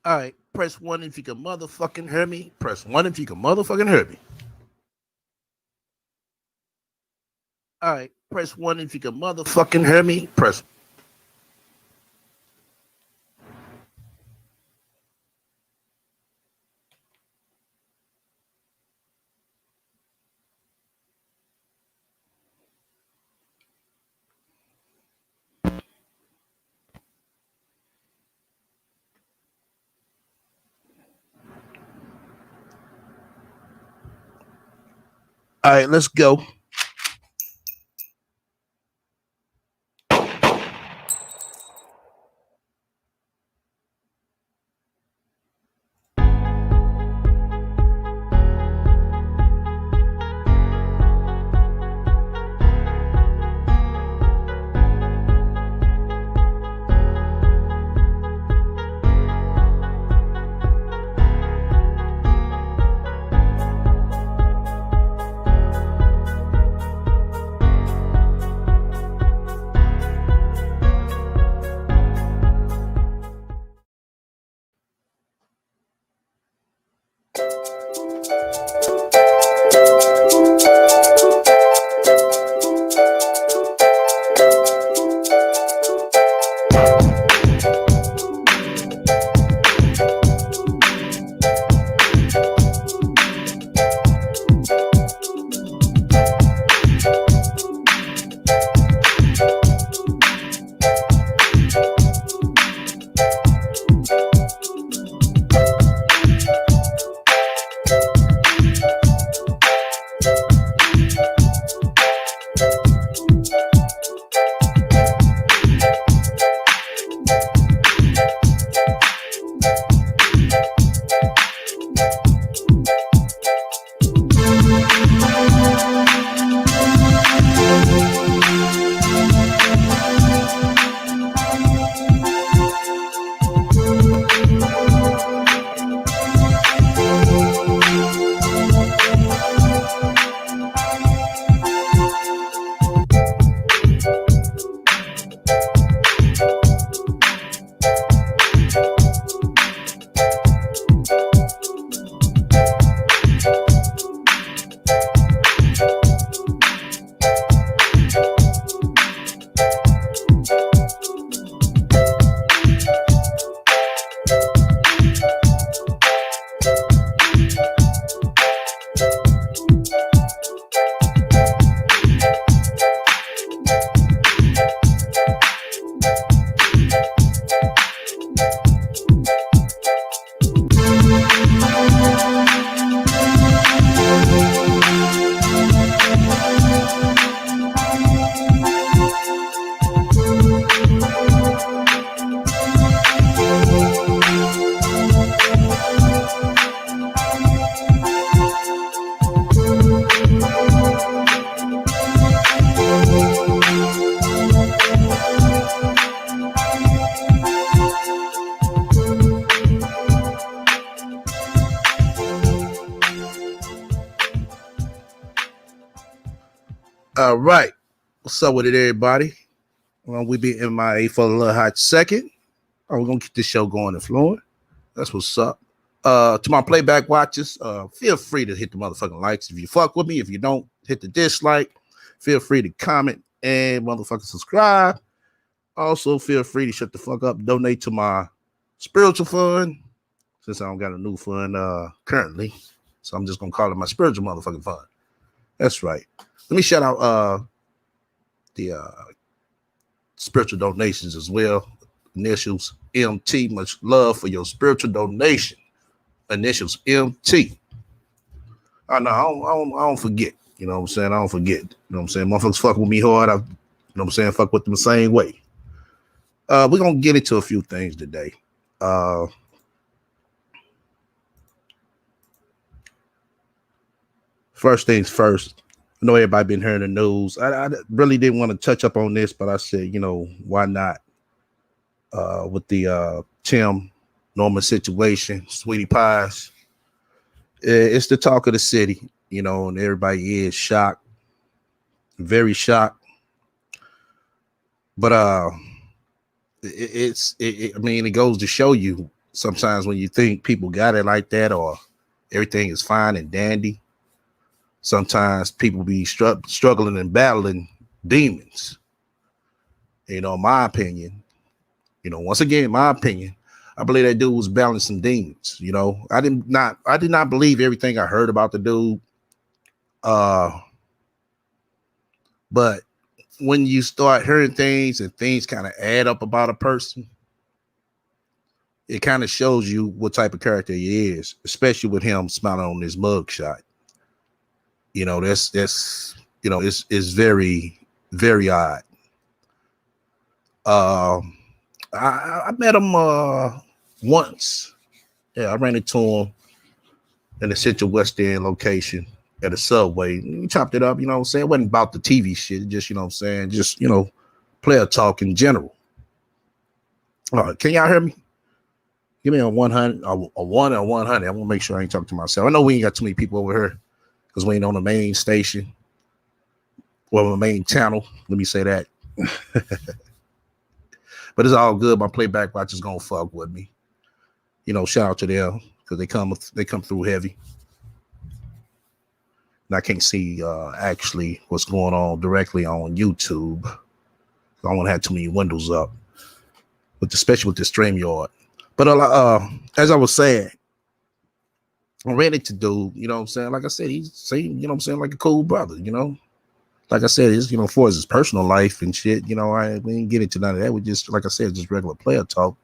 All right, press one if you can motherfucking hear me. Press one if you can motherfucking hear me. All right, press one if you can motherfucking hear me. Press. All right, let's go. All right, what's up with it, everybody? Well, we be MIA for a little hot second. We're gonna keep this show going and flowing. That's what's up. To my playback watchers, feel free to hit the motherfucking likes if you fuck with me. If you don't, hit the dislike. Feel free to comment and motherfucking subscribe. Also, feel free to shut the fuck up. Donate to my spiritual fund since I don't got a new fund currently. So I'm just gonna call it my spiritual motherfucking fund. That's right. Let me shout out the spiritual donations as well. Initials MT. Much love for your spiritual donation. Initials MT. I don't forget. You know what I'm saying? I don't forget. You know what I'm saying? Motherfuckers fuck with me hard. You know what I'm saying? Fuck with them the same way. We're gonna get into a few things today. First things first. I know everybody been hearing the news. I really didn't want to touch up on this, but I said, you know, why not? With the Tim Norman situation, Sweetie Pies. It's the talk of the city, you know, and everybody is shocked, very shocked. But I mean, it goes to show you, Sometimes when you think people got it like that or everything is fine and dandy, sometimes people be struggling and battling demons. My opinion, once again, in my opinion, I believe that dude was battling some demons. I did not believe everything I heard about the dude. But when you start hearing things and things kind of add up about a person, it kind of shows you what type of character he is, especially with him smiling on his mugshot. It's very, very odd. I met him once. Yeah, I ran into him in the Central West End location at a Subway. We chopped it up, what I'm saying? It wasn't about the TV shit, just, just, player talk in general. Can y'all hear me? Give me a 100, a 1 or 100. I want to make sure I ain't talking to myself. I know we ain't got too many people over here because we ain't on the main station or the main channel. Let me say that. But it's all good. My playback watch is gonna fuck with me. Shout out to them because they come through heavy. And I can't see actually what's going on directly on YouTube. I don't want to have too many windows up, especially with the StreamYard. But as I was saying, I'm ready to do, what I'm saying? Like I said, he seemed, what I'm saying, like a cool brother, Like I said, it's, for his personal life and shit, we didn't get into none of that. We just, like I said, just regular player talk,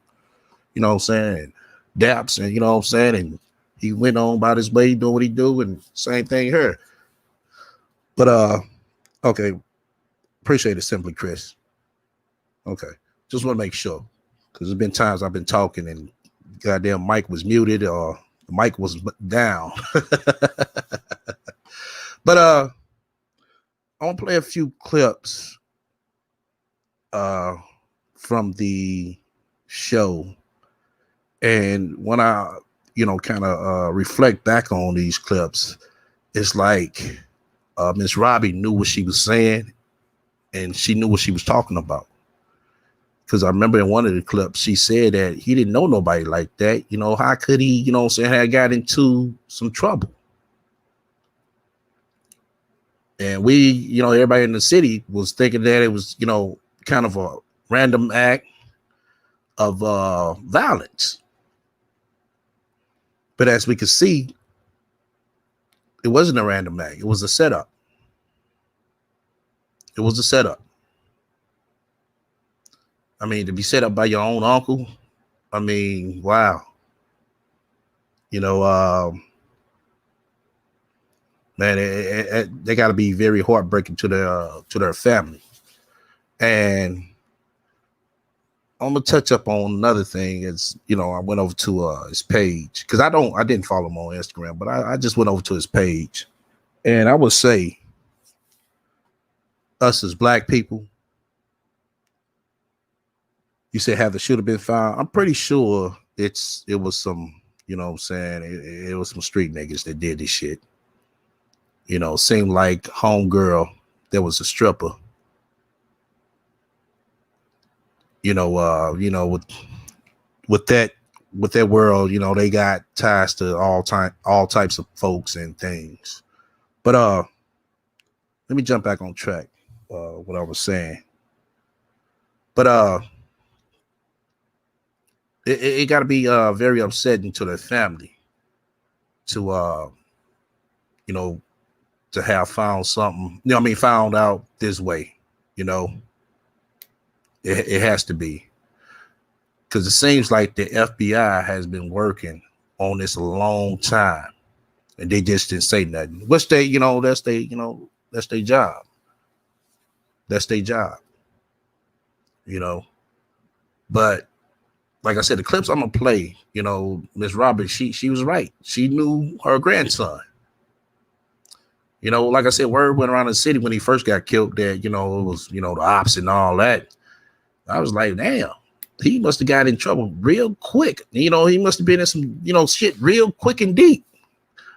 what I'm saying? And daps and, what I'm saying? And he went on about his way, doing what he do, and same thing here. But, okay. Appreciate it, Simply Chris. Okay. Just want to make sure. Because there's been times I've been talking and goddamn mic was muted or the mic was down. But I want to play a few clips from the show. And when I, kind of reflect back on these clips, it's like Miss Robbie knew what she was saying and she knew what she was talking about. Because I remember in one of the clips, she said that he didn't know nobody like that. How could he, had got into some trouble? And we, everybody in the city was thinking that it was, kind of a random act of violence. But as we could see, it wasn't a random act. It was a setup. It was a setup. I mean, to be set up by your own uncle, I mean, wow. Man, they got to be very heartbreaking to their family. And I'm gonna touch up on another thing. Is I went over to his page because I didn't follow him on Instagram, but I just went over to his page, and I would say us as Black people. You say have the shooter been found? I'm pretty sure it was some, what I'm saying? It was some street niggas that did this shit. Seemed like homegirl that was a stripper. With that world, they got ties to all types of folks and things. But let me jump back on track. What I was saying. But it got to be very upsetting to their family to to have found something, found out this way. It has to be, because it seems like the FBI has been working on this a long time and they just didn't say nothing. Which they, that's their job. That's their job. But like I said, the clips I'm gonna play, Miss Roberts, she was right. She knew her grandson. Like I said, word went around the city when he first got killed that, it was, the ops and all that. I was like, damn, he must have got in trouble real quick. He must have been in some, shit real quick and deep.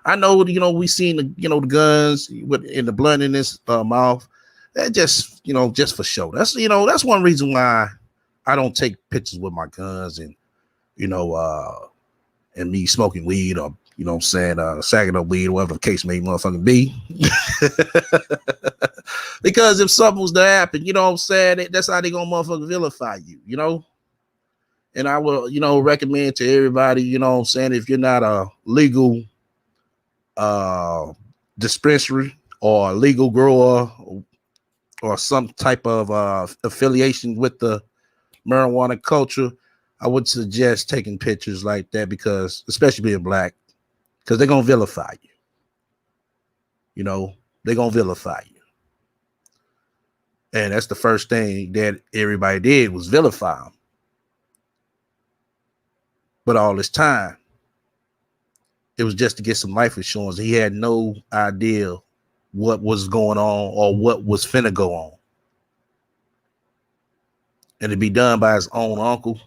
I know, we seen the, the guns in the blood in his mouth. That just, just for show. That's, that's one reason why I don't take pictures with my guns and, you know, and me smoking weed or, you know what I'm saying, sagging up weed, whatever the case may motherfucking be. Because if something was to happen, you know what I'm saying, that's how they gonna motherfucking vilify you, you know? And I will, you know, recommend to everybody, you know what I'm saying, if you're not a legal dispensary or a legal grower or some type of affiliation with the marijuana culture, I would suggest taking pictures like that, because especially being black, because they're gonna vilify you. You know, they're gonna vilify you. And that's the first thing that everybody did was vilify him. But all this time, it was just to get some life insurance. He had no idea what was going on or what was finna go on. And to be done by his own uncle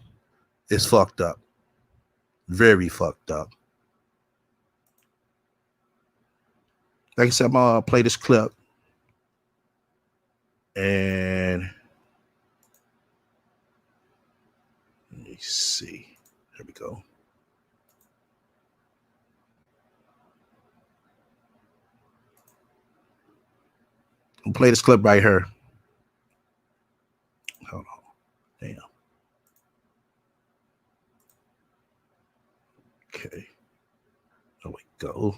is fucked up. Very fucked up. Like I said, I'm gonna play this clip. And let me see. There we go. I'll play this clip right here. Hold on. Damn. Okay. There we go.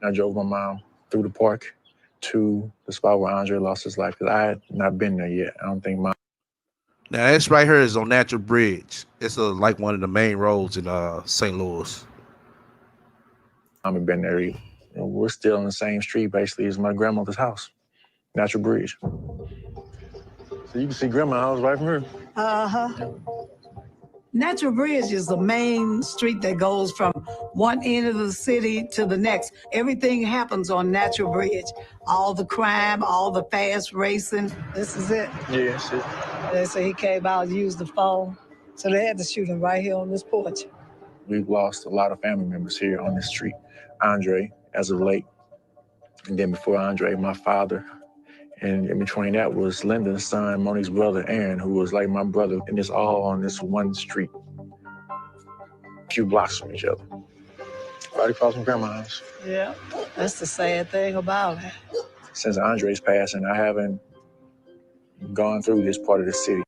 I drove my mom through the park to the spot where Andre lost his life, because I had not been there yet. I don't think my... Now this right here is on Natural Bridge. It's like one of the main roads in St. Louis. I haven't been there either. You know, we're still in the same street basically as my grandmother's house, Natural Bridge. So you can see grandma's house right from here. Uh-huh. Natural Bridge is the main street that goes from one end of the city to the next. Everything happens on Natural Bridge. All the crime, all the fast racing. This is it. Yes. They say he came out and used the phone. So they had to shoot him right here on this porch. We've lost a lot of family members here on this street. Andre, as of late. And then before Andre, my father. And in between that was Lyndon's son, Monique's brother, Aaron, who was like my brother. And it's all on this one street, a few blocks from each other. Right across from grandma's house. Yeah, that's the sad thing about it. Since Andre's passing, I haven't gone through this part of the city.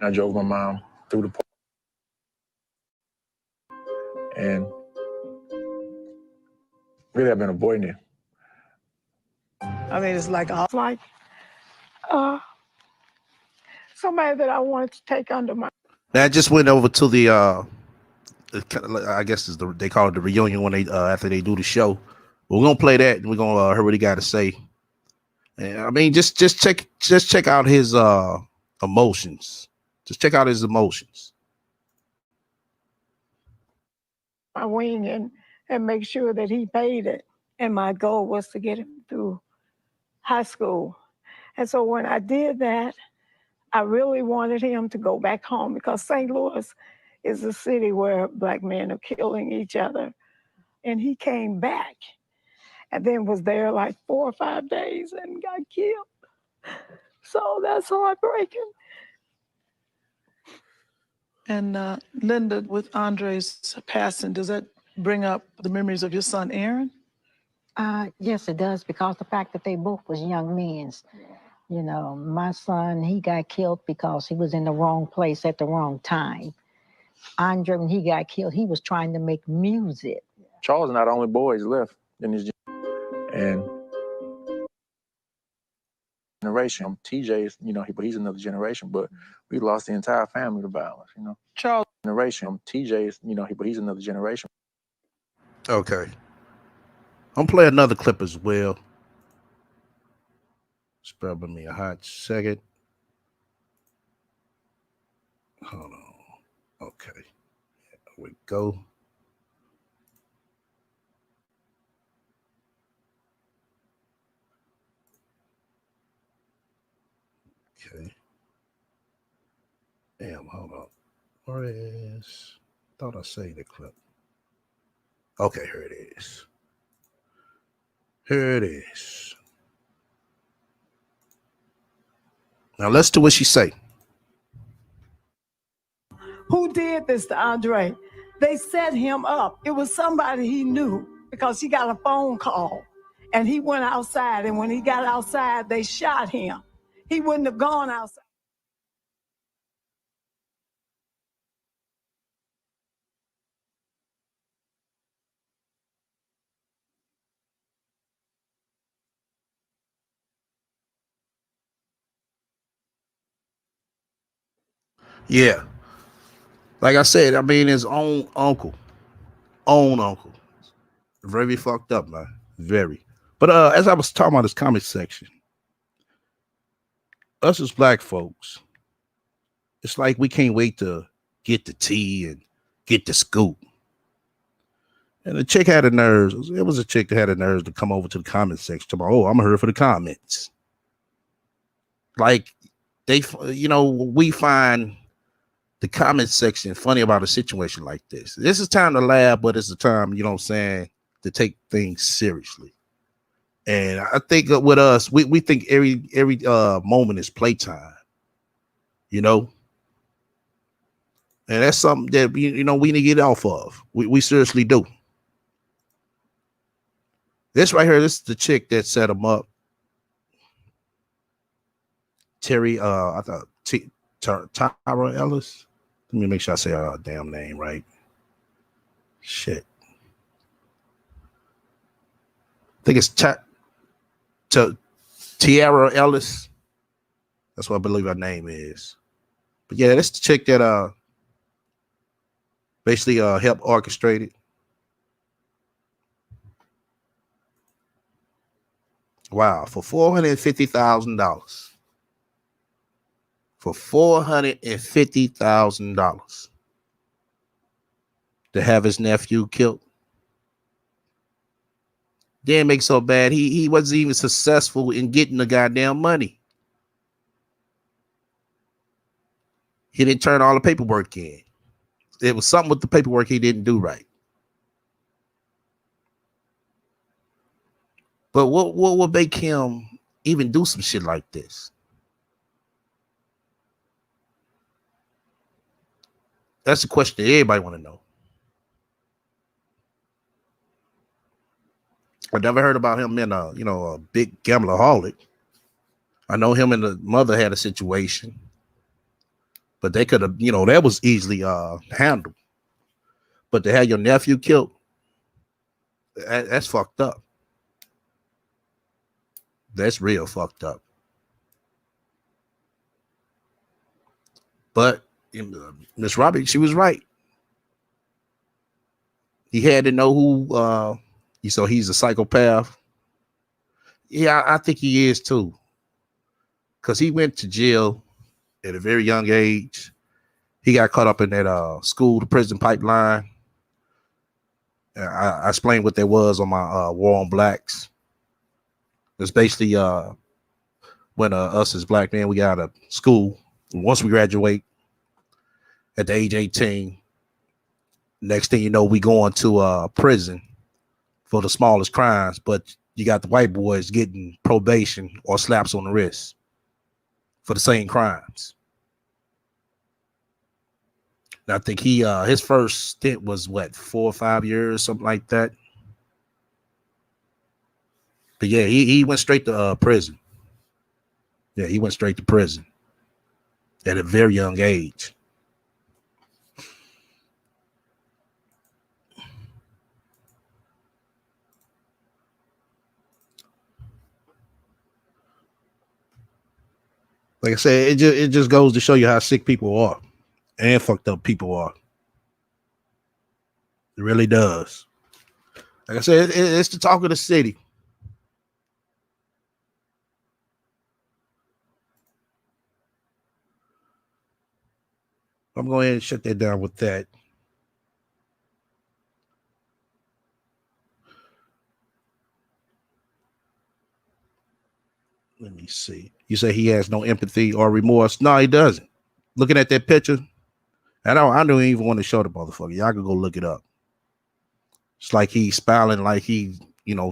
I drove my mom through the park. And really, I've been avoiding it. I mean, it's like somebody that I wanted to take under my... That just went over to the I guess is they call it the reunion when they after they do the show. We're gonna play that and we're gonna hear what he got to say. And I mean, just check out his emotions. Just check out his emotions. my wing and make sure that he paid it. And my goal was to get him through high school. And so when I did that, I really wanted him to go back home, because St. Louis is a city where Black men are killing each other. And he came back and then was there like 4 or 5 days and got killed. So that's heartbreaking. And Linda, with Andre's passing, does that bring up the memories of your son, Aaron? Yes, it does, because the fact that they both was young men. You know, my son, he got killed because he was in the wrong place at the wrong time. Andre, when he got killed, he was trying to make music. Charles is not the only boy he's left in his generation. TJ is, you know, he's another generation, but we lost the entire family to violence, you know. Charles' generation. TJ is, you know, he's another generation. Okay. I'm gonna play another clip as well. Spare me a hot second. Hold on. Okay. Here we go. Okay. Damn, hold on. Where is? Thought I saved the clip. Okay, here it is. Here it is. Now let's do what she say. Who did this to Andre? They set him up. It was somebody he knew because he got a phone call and he went outside. And when he got outside, they shot him. He wouldn't have gone outside. Yeah. Like I said, I mean, his own uncle. Very fucked up, man. Very. But as I was talking about this comment section, us as black folks, it's like we can't wait to get the tea and get the scoop. And the chick had the nerves. It was a chick that had the nerves to come over to the comment section. To oh, I'm here for the comments. Like they, we find the comment section funny about a situation like this. This is time to laugh, but it's the time, you know what I'm saying, to take things seriously. And I think with us, we think every moment is playtime, you know. And that's something that we need to get off of. We seriously do. This right here, this is the chick that set him up. Terry, I thought Tyra Ellis. Let me make sure I say her damn name right. Shit. I think it's Tiara Ellis. That's what I believe her name is. But yeah, that's the chick that basically helped orchestrate it. Wow, for $450,000. For $450,000 to have his nephew killed. Didn't make so bad. He wasn't even successful in getting the goddamn money. He didn't turn all the paperwork in. It was something with the paperwork he didn't do right. But what would make him even do some shit like this? That's the question that everybody want to know. I never heard about him being a big gambleraholic. I know him and the mother had a situation, but they could have, that was easily handled. But to have your nephew killed, that's fucked up. That's real fucked up. But Miss Robbie, she was right. He had to know who. So he's a psychopath. Yeah, I think he is too. Because he went to jail at a very young age. He got caught up in that school to prison pipeline. I explained what that was on my War on Blacks. It's basically when us as black men, we got out of school. Once we graduate at the age 18, next thing you know, we going to prison for the smallest crimes. But you got the white boys getting probation or slaps on the wrist for the same crimes. And I think his first stint was 4 or 5 years, something like that. But yeah, he went straight to prison. Yeah, he went straight to prison at a very young age. Like I said, it just goes to show you how sick people are and fucked up people are. It really does. Like I said, it's the talk of the city. I'm going to ahead and shut that down with that. Let me see. You say he has no empathy or remorse. No, he doesn't. Looking at that picture, I don't even want to show the motherfucker. Y'all can go look it up. It's like he's smiling like he,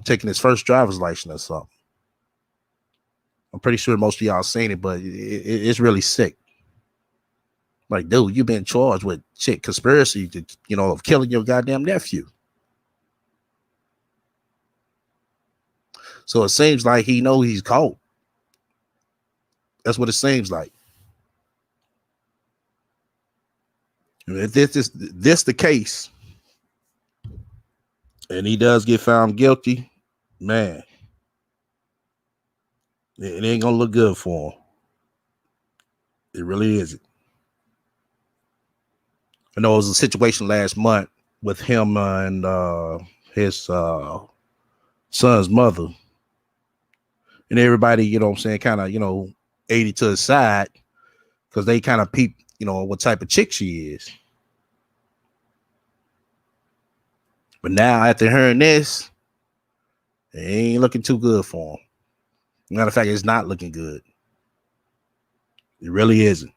taking his first driver's license or something. I'm pretty sure most of y'all seen it, but it's really sick. Like, dude, you've been charged with conspiracy to, of killing your goddamn nephew. So it seems like he knows he's caught. That's what it seems like. If this the case, and he does get found guilty, man, it ain't gonna look good for him. It really isn't. I know it was a situation last month with him and his son's mother, and everybody, you know what I'm saying, kind of, 80 to the side because they kind of peep, what type of chick she is. But now, after hearing this, it ain't looking too good for him. Matter of fact, it's not looking good. It really isn't.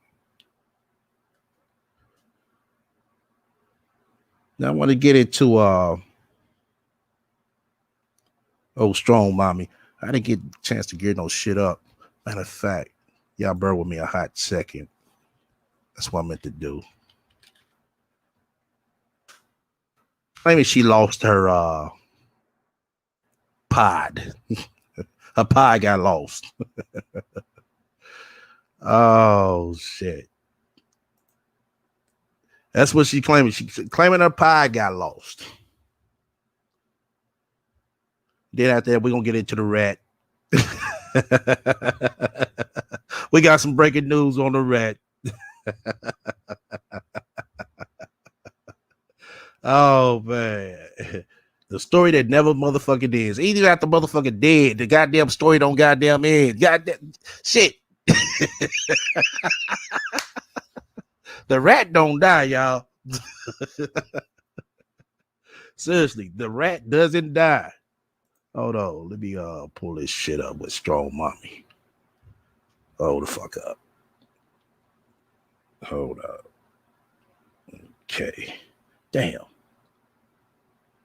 Now I want to get into Strong Mommy. I didn't get a chance to get no shit up. Matter of fact, y'all bear with me a hot second. That's what I meant to do. Maybe she lost her pod. Her pod got lost. Oh shit. That's what she claiming. She's claiming her pod got lost. Then after that, we're gonna get into the rat. We got some breaking news on the rat. Oh man. The story that never motherfucking is. Even after motherfucking dead, the goddamn story don't goddamn end. Goddamn shit. The rat don't die, y'all. Seriously, the rat doesn't die. Hold on, let me pull this shit up with Strong Mommy. Hold the fuck up. Hold up. Okay. Damn.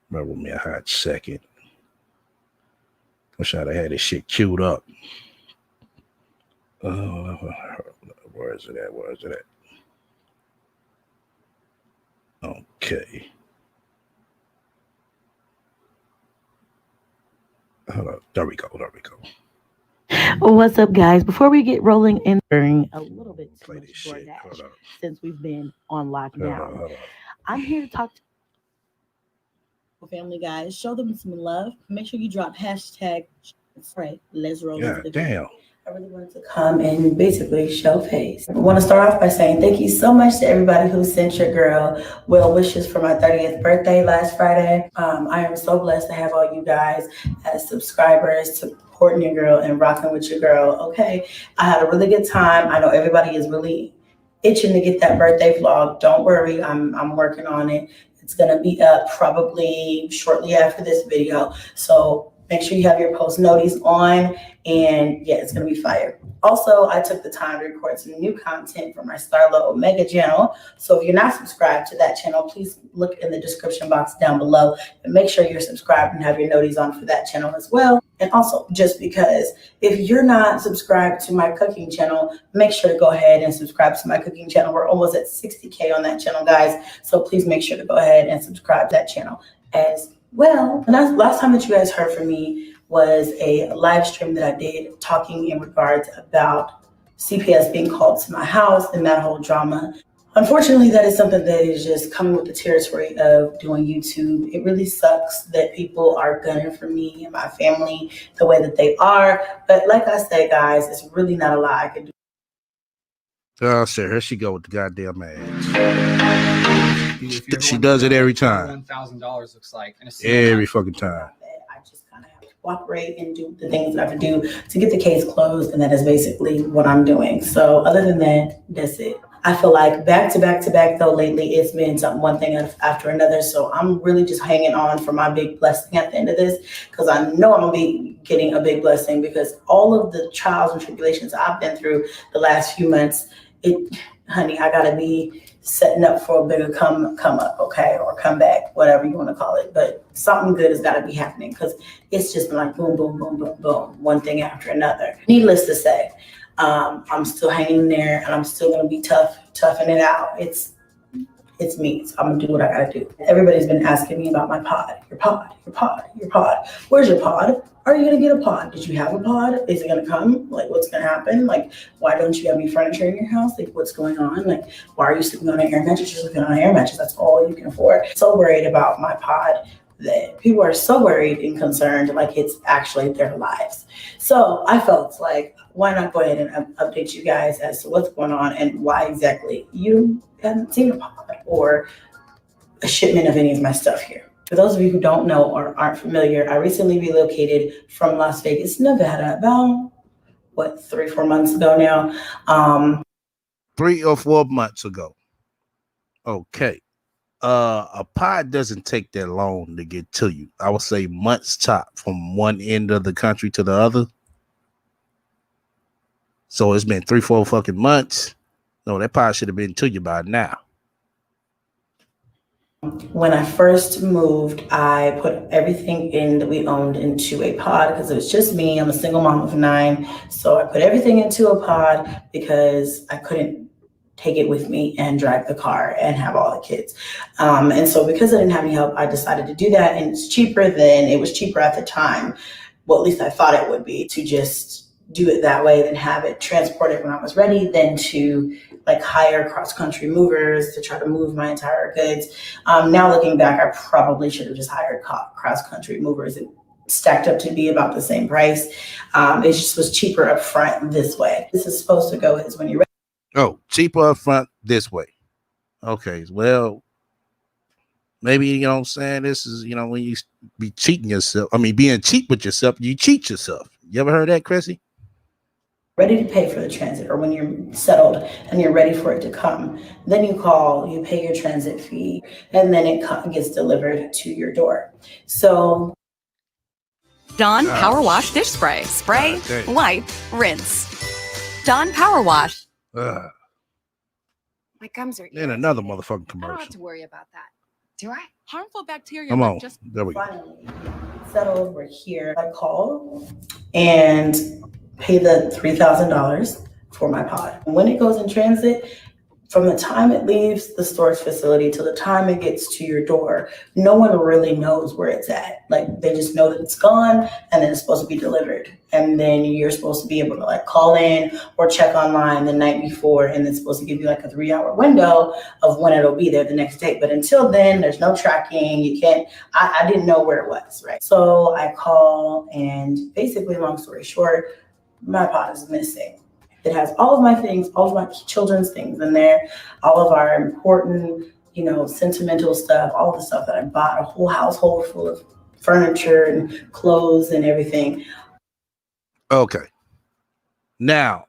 Bear with me a hot second. Wish I'd have had this shit queued up. Where is it at? Where is it at? Okay. Hold on. There we go. There we go. Well, what's up, guys? Before we get rolling in, during a little bit too much DoorDash since we've been on lockdown. Hold on. I'm here to talk to family, guys. Show them some love. Make sure you drop hashtag let's roll. Yeah, damn. I really wanted to come and basically show face. I want to start off by saying thank you so much to everybody who sent your girl well wishes for my 30th birthday last Friday. I am so blessed to have all you guys as subscribers, supporting your girl and rocking with your girl. Okay, I had a really good time. I know everybody is really itching to get that birthday vlog. Don't worry, I'm working on it. It's gonna be up probably shortly after this video. So make sure you have your post notice on, and yeah, it's gonna be fire. Also, I took the time to record some new content for my Starla Omega channel. So if you're not subscribed to that channel, please look in the description box down below and make sure you're subscribed and have your notice on for that channel as well. And also, just because if you're not subscribed to my cooking channel, make sure to go ahead and subscribe to my cooking channel. We're almost at 60K on that channel, guys. So please make sure to go ahead and subscribe to that channel as well. The last time that you guys heard from me was a live stream that I did talking in regards about CPS being called to my house and that whole drama. Unfortunately, that is something that is just coming with the territory of doing YouTube. It really sucks that people are gunning for me and my family the way that they are. But like I said, guys, it's really not a lot I can do. Oh, shit. Here she go with the goddamn ads. She does it every time. $1,000 looks like. Every fucking time. I just kind of have to cooperate and do the things that I have to do to get the case closed. And that is basically what I'm doing. So other than that, that's it. I feel like back to back though lately, it's been one thing after another. So I'm really just hanging on for my big blessing at the end of this, because I know I'm gonna be getting a big blessing, because all of the trials and tribulations I've been through the last few months, honey, I gotta be setting up for a bigger come up, okay, or come back, whatever you want to call it. But something good has got to be happening because it's just been like boom, boom, boom, boom, boom, one thing after another. Needless to say, I'm still hanging there, and I'm still gonna be toughing it out. It's me. So I'm gonna do what I gotta do. Everybody's been asking me about my pod. Your pod, your pod, your pod. Where's your pod? Are you gonna get a pod? Did you have a pod? Is it gonna come? Like, what's gonna happen? Like, why don't you have any furniture in your house? Like, what's going on? Like, why are you sleeping on an air mattress? You're sleeping on an air mattress. That's all you can afford. So worried about my pod that people are so worried and concerned, like it's actually their lives. So I felt like, why not go ahead and update you guys as to what's going on and why exactly you haven't seen a pod or a shipment of any of my stuff here. For those of you who don't know or aren't familiar, I recently relocated from Las Vegas, Nevada, about 3-4 months ago now. 3 or 4 months ago. Okay. A pod doesn't take that long to get to you. I would say months top from one end of the country to the other. So it's been 3-4 fucking months. No, that pod should have been to you by now. When I first moved, I put everything in that we owned into a pod because it was just me. I'm a single mom of 9. So I put everything into a pod because I couldn't take it with me and drive the car and have all the kids. And so because I didn't have any help, I decided to do that. And it's cheaper than it was cheaper at the time. Well, at least I thought it would be, to just do it that way than have it transported when I was ready, than to like hire cross-country movers to try to move my entire goods. Now looking back, I probably should have just hired cross-country movers. It stacked up to be about the same price. It just was cheaper up front this way. This is supposed to go is when you're ready. Oh, cheaper up front this way. Okay, well, maybe, you know what I'm saying? This is, you know, when you be cheating yourself. I mean, being cheap with yourself, you cheat yourself. You ever heard that, Chrissy? Ready to pay for the transit, or when you're settled and you're ready for it to come, then you call, you pay your transit fee, and then it gets delivered to your door. So Dawn Power Wash Dish Spray. Spray, wipe, rinse. Dawn Power Wash. My gums are Then another motherfucking I don't have commercial. to worry about that. Do I? Harmful bacteria. Come on. There we go. finally settled, we're here. I call and pay the $3,000 for my pod. When it goes in transit, from the time it leaves the storage facility to the time it gets to your door, no one really knows where it's at. Like, they just know that it's gone and then it's supposed to be delivered. And then you're supposed to be able to like call in or check online the night before, and it's supposed to give you like a 3-hour window of when it'll be there the next day. But until then, there's no tracking. You can't, I didn't know where it was, right? So I call, and basically, long story short, my pod is missing. It has all of my things, all of my children's things in there, all of our important, you know, sentimental stuff, all the stuff that I bought, a whole household full of furniture and clothes and everything. Okay. Now,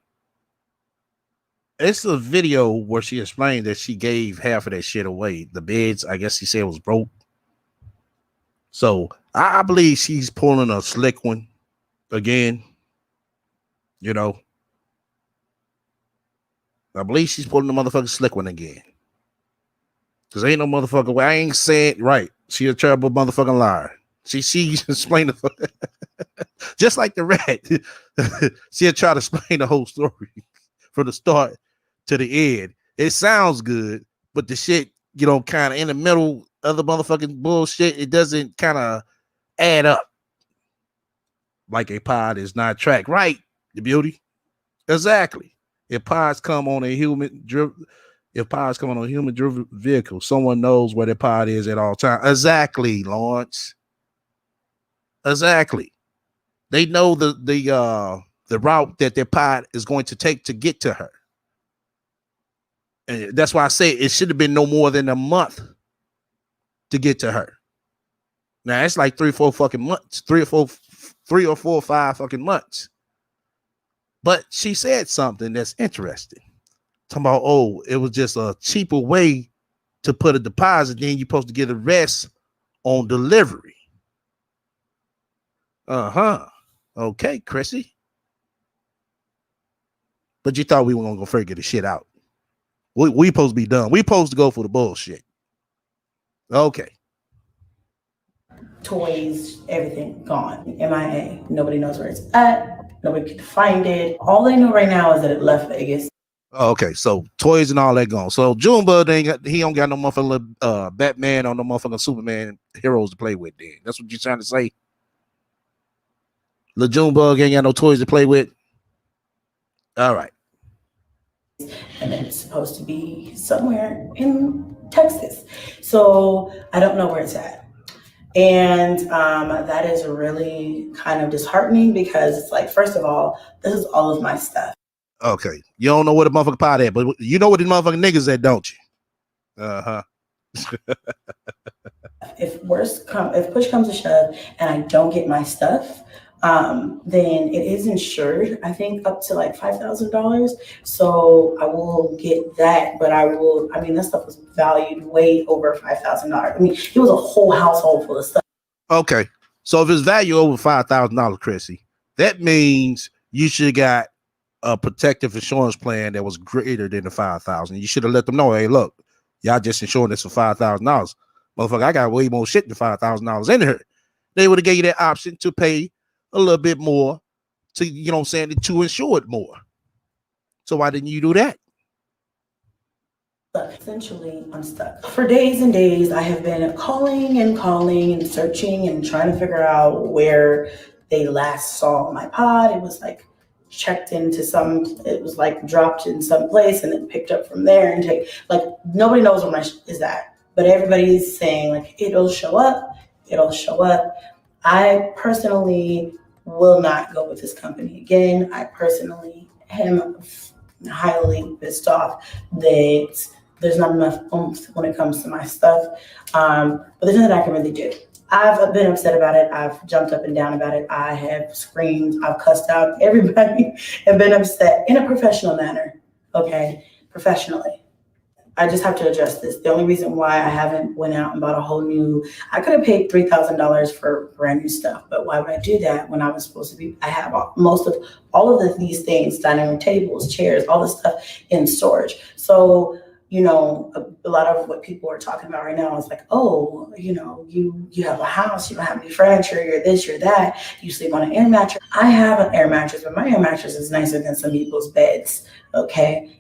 it's a video where she explained that she gave half of that shit away. The beds, I guess she said, was broke. So I believe she's pulling a slick one again. You know, I believe she's pulling the motherfucking slick one again. Because ain't no motherfucker way. I ain't saying right. She a terrible motherfucking liar. She explained the just like the rat. She'll try to explain the whole story from the start to the end. It sounds good, but the shit, you know, kind of in the middle of the motherfucking bullshit, it doesn't kind of add up. Like a pod is not tracked. Right, the beauty. Exactly. If pods come on a human driven vehicle, someone knows where the pod is at all times. Exactly, Lawrence. Exactly. They know the route that their pod is going to take to get to her. And that's why I say it should have been no more than a month to get to her. Now it's like 3 or 4 fucking months, 3 or 4 or 5 fucking months. But she said something that's interesting. Talking about, oh, it was just a cheaper way to put a deposit, then you're supposed to get the rest on delivery. Uh-huh. Okay, Chrissy. But you thought we were gonna go figure the shit out. We supposed to be done. We supposed to go for the bullshit. Okay. Toys, everything gone. MIA. Nobody knows where it's at. Nobody can find it. All they know right now is that it left Vegas. Okay, so toys and all that gone. So Junebug he don't got no motherfucking Batman or no motherfucking Superman heroes to play with. Then that's what you're trying to say. The Junebug ain't got no toys to play with. All right. And it's supposed to be somewhere in Texas. So I don't know where it's at. And that is really kind of disheartening because it's like, first of all, this is all of my stuff. Okay. You don't know where the motherfucking pot at, but you know what the motherfucking niggas at, don't you? Uh-huh. If push comes to shove and I don't get my stuff, then it is insured, I think up to like $5,000. So I will get that, but that stuff was valued way over $5,000. I mean, it was a whole household full of stuff. Okay. So if it's value over $5,000, Chrissy, that means you should have got a protective insurance plan that was greater than the $5,000. You should have let them know, hey, look, y'all just insuring this for $5,000. Motherfucker, I got way more shit than $5,000 in here. They would have gave you that option to pay a little bit more to, you know what I'm saying, to insure it more. So why didn't you do that? Essentially, I'm stuck. For days and days, I have been calling and searching and trying to figure out where they last saw my pod. It was like checked into it was like dropped in some place and then picked up from there and nobody knows where my is at. But everybody's saying like, it'll show up. I personally will not go with this company again. I personally am highly pissed off that there's not enough oomph when it comes to my stuff. But there's nothing I can really do. I've been upset about it. I've jumped up and down about it. I have screamed. I've cussed out everybody and been upset in a professional manner. Okay, professionally. I just have to address this. The only reason why I haven't went out and bought I could have paid $3,000 for brand new stuff, but why would I do that when I was supposed to I have all of these things, dining room tables, chairs, all this stuff in storage. So, a lot of what people are talking about right now is like, oh, you have a house, you don't have any furniture, you're this, you're that, you sleep on an air mattress. I have an air mattress, but my air mattress is nicer than some people's beds, okay?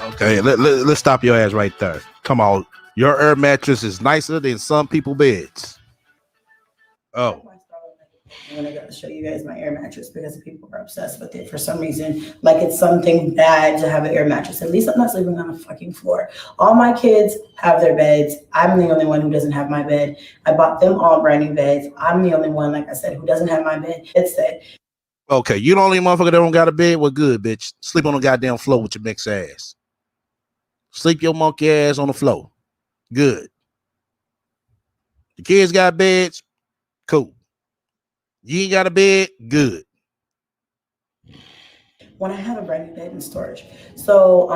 Okay, let's stop your ass right there. Come on, your air mattress is nicer than some people's beds. Oh. I'm gonna show you guys my air mattress because people are obsessed with it for some reason. Like it's something bad to have an air mattress. At least I'm not sleeping on a fucking floor. All my kids have their beds. I'm the only one who doesn't have my bed. I bought them all brand new beds. I'm the only one, like I said, who doesn't have my bed. It's said. Okay, you the only motherfucker that don't got a bed? Well, good, bitch. Sleep on the goddamn floor with your mixed ass. Sleep your monkey ass on the floor. Good. The kids got beds? Cool. You ain't got a bed? Good. When I have a brand new bed in storage. So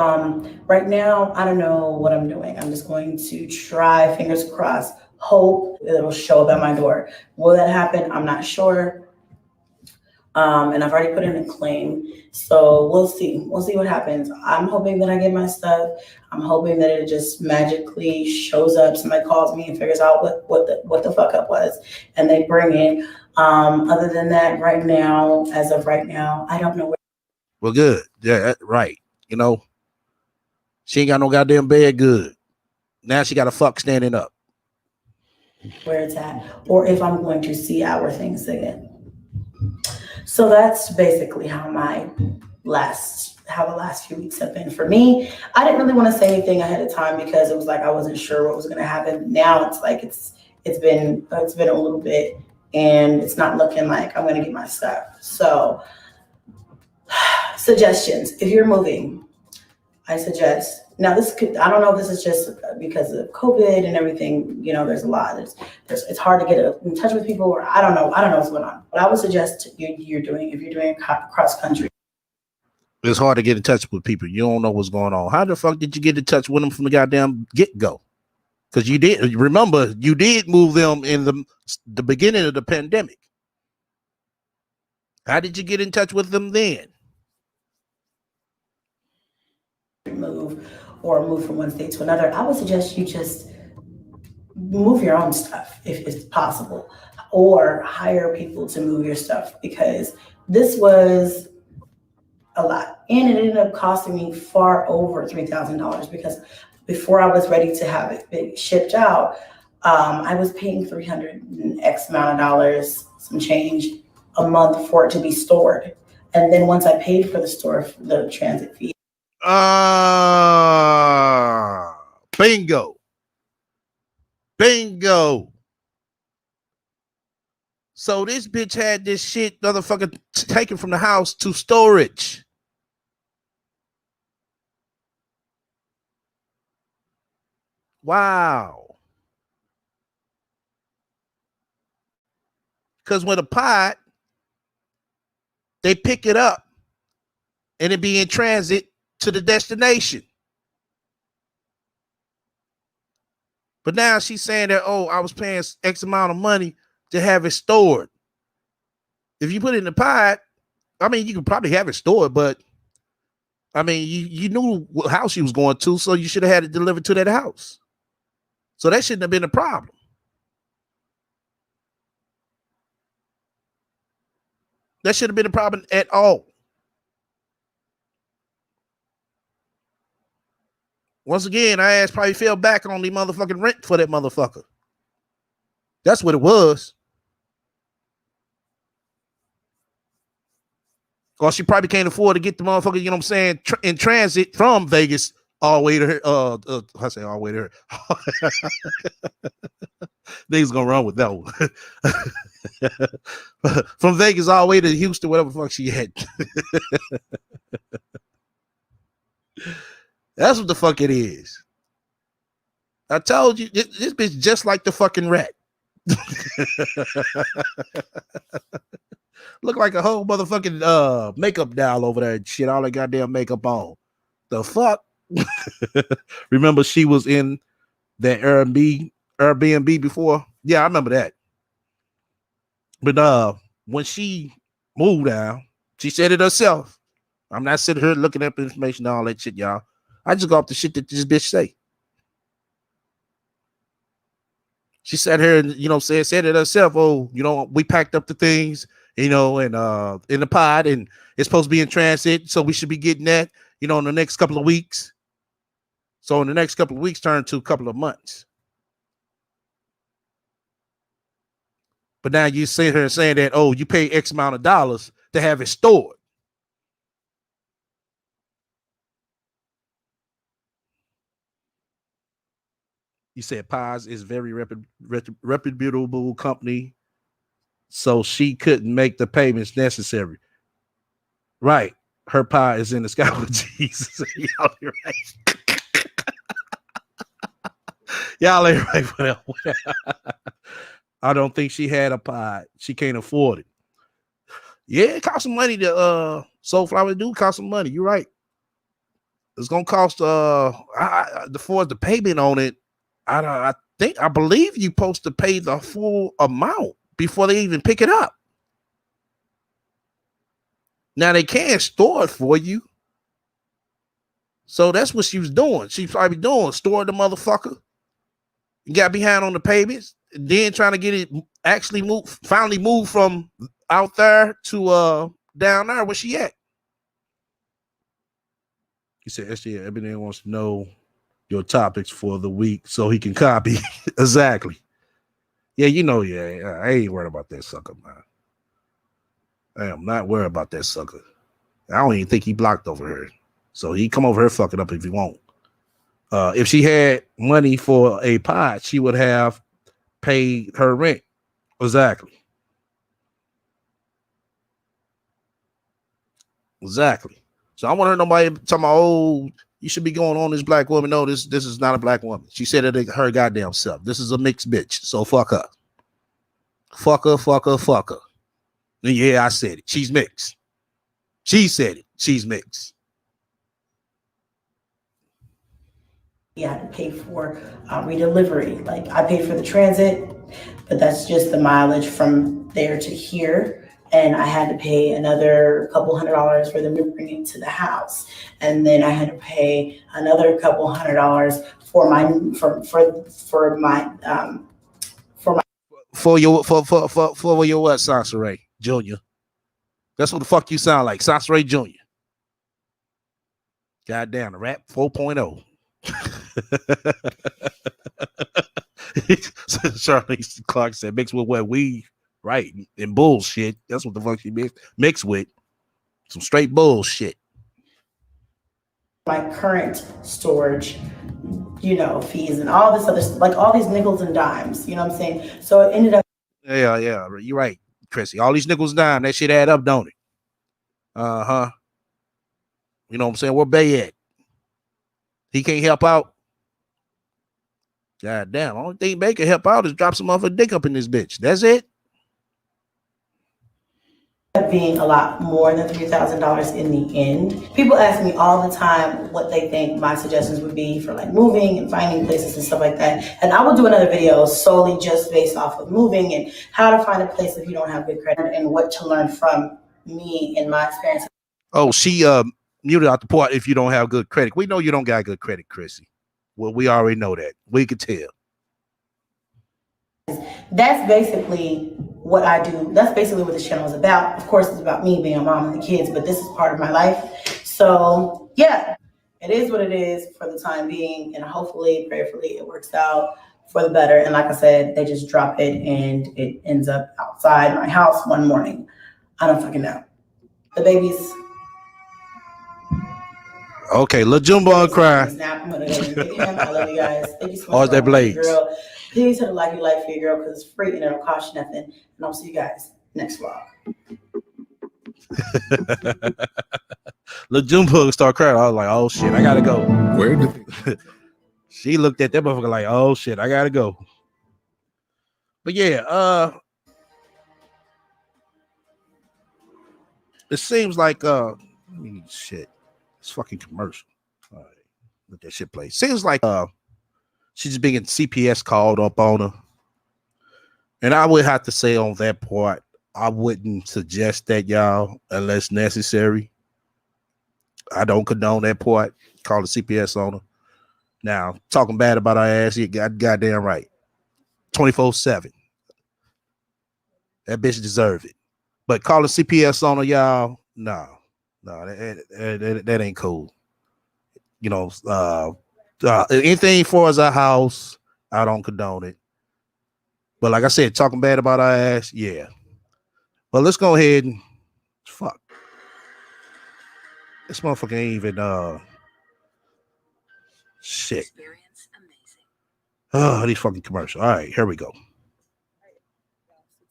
right now, I don't know what I'm doing. I'm just going to try, fingers crossed, hope it'll show up at my door. Will that happen? I'm not sure. And I've already put in a claim. So we'll see. We'll see what happens. I'm hoping that I get my stuff. I'm hoping that it just magically shows up. Somebody calls me and figures out what the fuck up was, and they bring it. Other than that, as of right now, I don't know where. Well, good. Yeah, right. She ain't got no goddamn bed. Good. Now she got to fuck standing up. Where it's at, or if I'm going to see our things again. So that's basically how the last few weeks have been for me. I didn't really want to say anything ahead of time because it was like I wasn't sure what was going to happen. Now it's like it's been a little bit, and it's not looking like I'm going to get my stuff. So suggestions: if you're moving, I suggest. Now I don't know if this is just because of COVID and everything. There's a lot. It's hard to get in touch with people, or I don't know what's going on. But I would suggest if you're doing cross country. It's hard to get in touch with people. You don't know what's going on. How the fuck did you get in touch with them from the goddamn get-go? Because you did move them in the beginning of the pandemic. How did you get in touch with them then? move or move from one state to another, I would suggest you just move your own stuff if it's possible, or hire people to move your stuff, because this was a lot. And it ended up costing me far over $3,000, because before I was ready to have it shipped out, I was paying $300 and X amount of dollars, some change, a month for it to be stored. And then once I paid for the transit fee. Bingo. Bingo. So this bitch had this shit motherfucker taken from the house to storage. Wow. Because with a pod, they pick it up and it be in transit to the destination. But now she's saying that, oh, I was paying X amount of money to have it stored. If you put it in the pod, I mean, you could probably have it stored, but I mean, you knew what house you was going to, so you should have had it delivered to that house. So that shouldn't have been a problem. That shouldn't have been a problem at all. Once again, I ass probably fell back on the motherfucking rent for that motherfucker. That's what it was. Or she probably can't afford to get the motherfucker, you know what I'm saying, in transit from Vegas all the way to her. I say all the way to her. Niggas gonna run with that one. From Vegas all the way to Houston, whatever the fuck she had. That's what the fuck it is. I told you, this bitch just like the fucking rat. Look like a whole motherfucking makeup doll over there and shit. All that goddamn makeup on. The fuck? Remember she was in that Airbnb before? Yeah, I remember that. But when she moved down, she said it herself. I'm not sitting here looking up information and all that shit, y'all. I just go off the shit that this bitch say. She sat here and, you know, said it herself. Oh, you know, we packed up the things, you know, and in the pod, and it's supposed to be in transit, so we should be getting that, you know, in the next couple of weeks. So in the next couple of weeks turned to a couple of months. But now you sit here saying that, oh, you pay X amount of dollars to have it stored. You said Paz is very reputable company, so she couldn't make the payments necessary. Right. Her pie is in the sky with Jesus. Y'all ain't right. Y'all ain't right for that one. I don't think she had a pie. She can't afford it. Yeah, it costs some money to Soulflower do cost some money. You're right. It's gonna cost for the payment on it. I believe you're supposed to pay the full amount before they even pick it up. Now they can't store it for you. So that's what she was doing. She's probably doing storing the motherfucker. You got behind on the payments, and then trying to get it actually finally moved from out there to down there where she at. He said, SJ, everybody wants to know your topics for the week so he can copy. Exactly. Yeah, you know, yeah, I ain't worried about that sucker, man. I am not worried about that sucker. I don't even think he blocked over her. So he come over here, fuck it up if he won't. If she had money for a pod, she would have paid her rent. Exactly. Exactly. So I want to hear nobody talking about, oh, you should be going on this black woman. No, this is not a black woman. She said it her goddamn self. This is a mixed bitch. So fuck her. Fuck her, fuck her, fuck her. And yeah, I said it. She's mixed. She said it. She's mixed. Yeah, I had to pay for redelivery. Like I paid for the transit, but that's just the mileage from there to here. and I had to pay another couple $100 for them to bring it to the house, and then I had to pay another couple $100 for my for your what, Sansaray Jr.? That's what the fuck you sound like, Sansaray Jr. Goddamn, the rap 4.0. Charlize Clark said, mixed with what we right and bullshit. That's what the fuck she mixed with. Some straight bullshit. My current storage, fees and all this other stuff, like all these nickels and dimes, you know what I'm saying? So it ended up. Yeah, you're right, Chrissy. All these nickels and dimes, that shit add up, don't it? Uh-huh. You know what I'm saying? Where Bay at? He can't help out. God damn. Only thing Bay can help out is drop some other dick up in this bitch. That's it. Being a lot more than $3,000 in the end. People ask me all the time what they think my suggestions would be for like moving and finding places and stuff like that. And I will do another video solely just based off of moving and how to find a place if you don't have good credit and what to learn from me and my experience. Oh, she muted out the part if you don't have good credit. We know you don't got good credit, Chrissy. Well, we already know that. We could tell. That's basically what I do. That's basically what this channel is about. Of course, it's about me being a mom and the kids, but this is part of my life. So yeah, it is what it is for the time being. And hopefully, prayerfully, it works out for the better. And like I said, they just drop it and it ends up outside my house one morning. I don't fucking know. The babies. Okay, Lil Jumbo cry. Snap. I'm gonna go and pick him. I love you guys. Thank you so much. Or is that Blades? Girl. Please hit a like you like for your girl because it's free and it'll cost you nothing. And I'll see you guys next vlog. Lil Jumbo start crying. I was like, oh shit, I gotta go. Where did she looked at that motherfucker like, oh shit, I gotta go. But yeah, it seems like shit. It's fucking commercial. All right, let that shit play. Seems like she's being CPS called up on her. And I would have to say on that part, I wouldn't suggest that, y'all, unless necessary. I don't condone that part. Call the CPS on her. Now, talking bad about her ass, you got goddamn right. 24/7. That bitch deserve it. But calling CPS on her, y'all, no, that ain't cool. You know, anything for us our house, I don't condone it. But like I said, talking bad about our ass, yeah. But let's go ahead and fuck. This motherfucker ain't even shit. Oh, these fucking commercials. All right, here we go.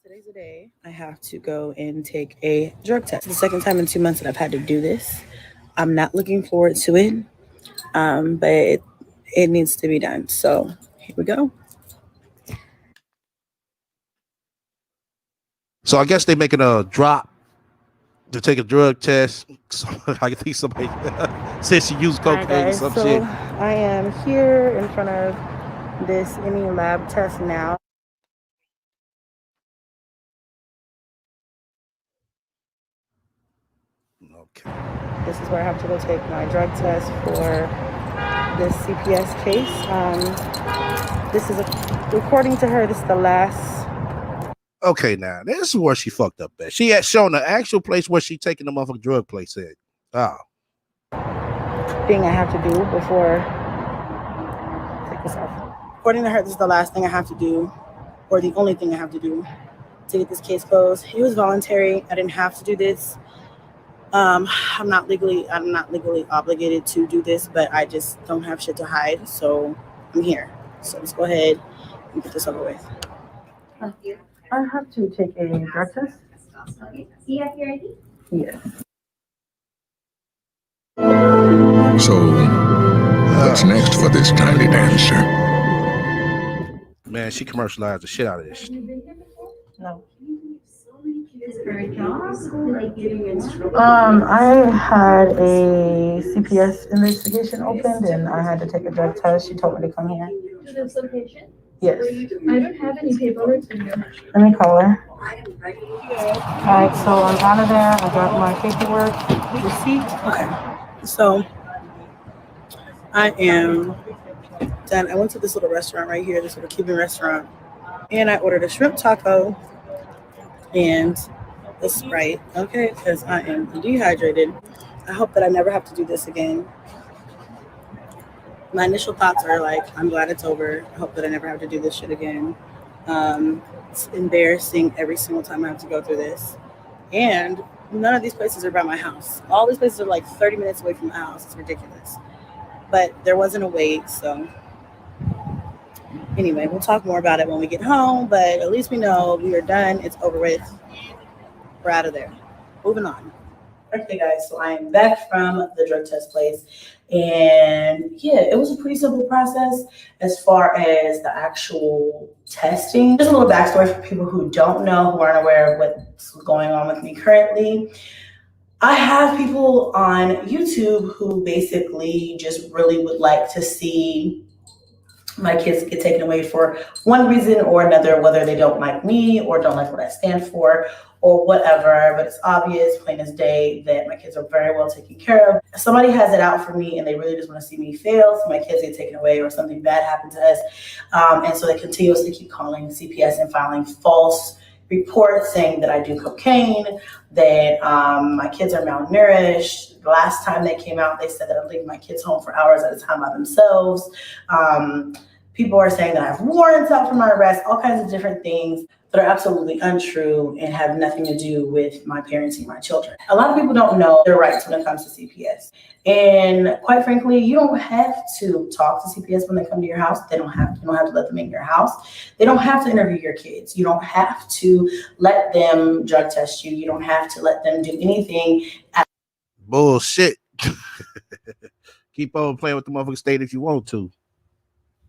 Today's the day I have to go and take a drug test. It's the second time in 2 months that I've had to do this. I'm not looking forward to it, but it needs to be done. So here we go. So I guess they're making a drop to take a drug test. So I think somebody said she used cocaine or some shit. I am here in front of this ME lab test now. Okay. This is where I have to go take my drug test for this CPS case. This is according to her, this is the last. Okay, now this is where she fucked up at. She had shown the actual place where she taking the motherfucking drug place at. Oh. Thing I have to do before. Take this off. According to her, this is the last thing I have to do, or the only thing I have to do to get this case closed. It was voluntary. I didn't have to do this. I'm not legally obligated to do this, but I just don't have shit to hide, so I'm here. So let's go ahead and get this over with. I have to take a drug test. Okay. Do you have your ID? Yes. So, what's next for this tiny dancer? Man, she commercialized the shit out of this. No. Is it for a job? Like giving instructions? I had a CPS investigation opened and I had to take a drug test. She told me to come here. To this location? Yes. I don't have any paperwork for you. Let me call her. right, so I'm out of there. I got my paperwork, receipt. Okay, so I am done. I went to this little restaurant right here, this little Cuban restaurant, and I ordered a shrimp taco and a Sprite, okay, because I am dehydrated. I hope that I never have to do this again. My initial thoughts are like, I'm glad it's over. I hope that I never have to do this shit again. It's embarrassing every single time I have to go through this. And none of these places are by my house. All these places are like 30 minutes away from the house. It's ridiculous. But there wasn't a wait, so anyway, we'll talk more about it when we get home. But at least we know we are done. It's over with. We're out of there. Moving on. Okay, guys, so I am back from the drug test place. And yeah, it was a pretty simple process as far as the actual testing. Just a little backstory for people who don't know, who aren't aware of what's going on with me currently. I have people on YouTube who basically just really would like to see my kids get taken away for one reason or another, whether they don't like me or don't like what I stand for or whatever. But it's obvious, plain as day, that my kids are very well taken care of. Somebody has it out for me and they really just want to see me fail, so my kids get taken away or something bad happened to us. And so they continuously keep calling CPS and filing false reports saying that I do cocaine, that my kids are malnourished. The last time they came out, they said that I'm leaving my kids home for hours at a time by themselves. People are saying that I have warrants out for my arrest, all kinds of different things that are absolutely untrue and have nothing to do with my parenting my children. A lot of people don't know their rights when it comes to CPS. And quite frankly, you don't have to talk to CPS when they come to your house. You don't have to let them in your house. They don't have to interview your kids. You don't have to let them drug test you. You don't have to let them do anything. Bullshit. Keep on playing with the motherfucking state if you want to.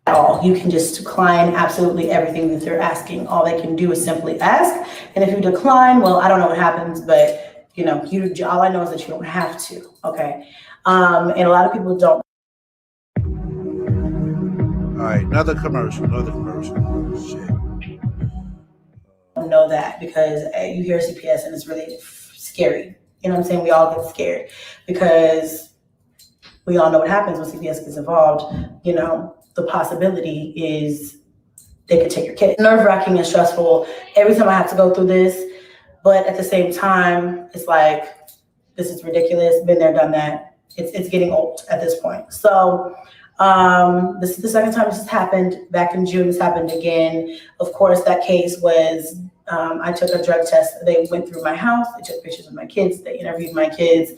All. You can just decline absolutely everything that they're asking. All they can do is simply ask. And if you decline, well, I don't know what happens, but you know, all I know is that you don't have to. Okay. And a lot of people don't. All right, another commercial. Shit. Know that because you hear CPS and it's really scary. You know what I'm saying? We all get scared because we all know what happens when CPS gets involved. You know, the possibility is they could take your kid. Nerve-wracking and stressful every time I have to go through this, but at the same time, it's like, this is ridiculous. Been there, done that. It's getting old at this point. So this is the second time this has happened. Back in June, this happened again. Of course, that case was, I took a drug test. They went through my house. They took pictures of my kids. They interviewed my kids.